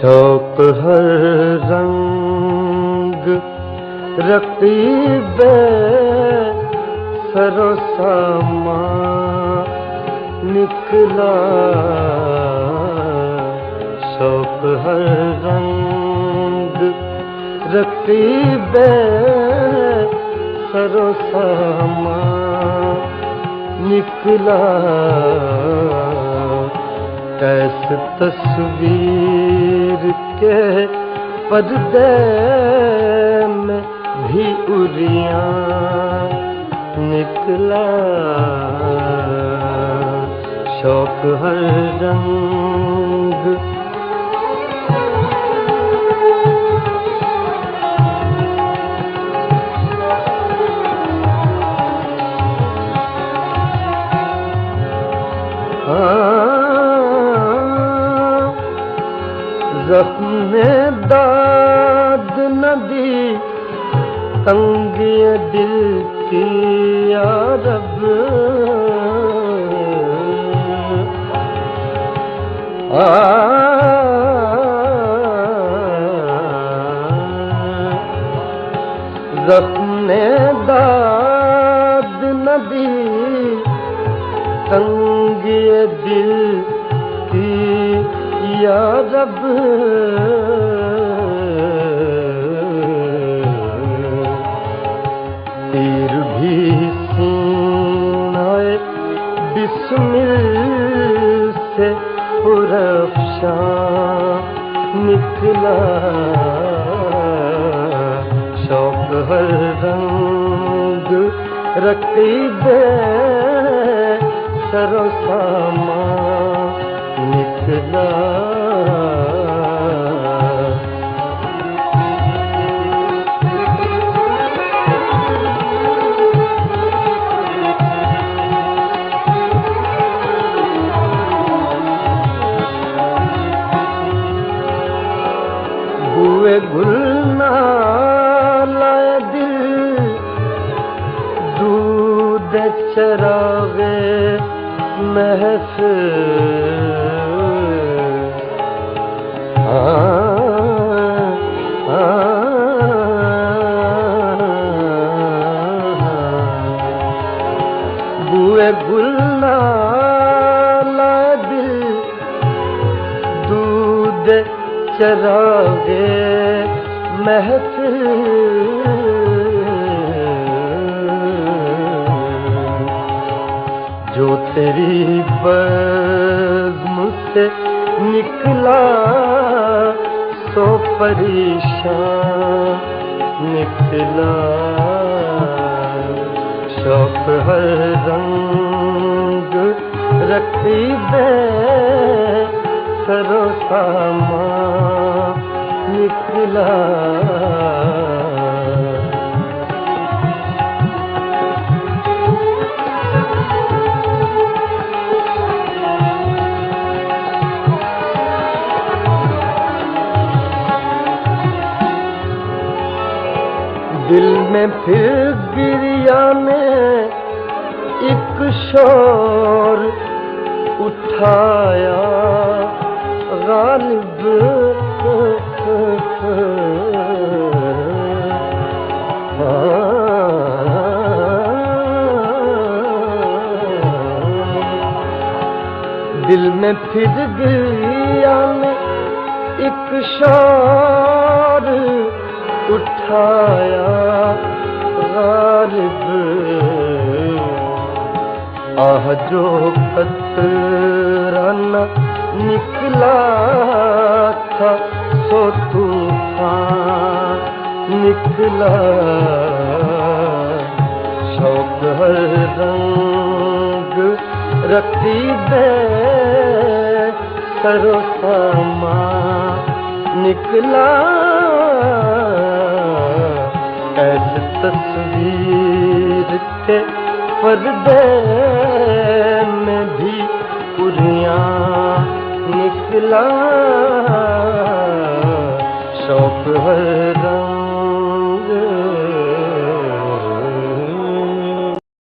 شوق ہر رنگ رقیب سر و سامان نکلا، شوق ہر رنگ رقیب سر و سامان نکلا، کیس تصویر کے پردے میں بھی عریاں نکلا، شوق ہر رنگ زخم نے داد نہ دی تنگی دل کی یا رب، زخم نے داد نہ دی تنگی دل کی یا رب، تیر بھی سینہ بسمل سے پرافشاں نکلا، شوق ہر رنگ رقیب سر و سامان نکلا، بوئے گل نہ لائے دل دودھ چراغے محفل، بوئے گل نہ لائے دل دودھ چراغے محفل، جو تیری بزم سے نکلا سو پریشان نکلا، شوق ہر رنگ رقیب سر و سامان نکلا، دل میں پھر گریا نے ایک شور اٹھایا غالب، دل میں پھر گریا نے ایک شور اٹھایا غالب، آہ جو قطرہ نہ نکلا تھا سو طوفان نکلا، شوق ہر رنگ رقیب سر و سامان نکلا، ایسے تصویر کے پردے میں بھی عریاں نکلا، شوق ہر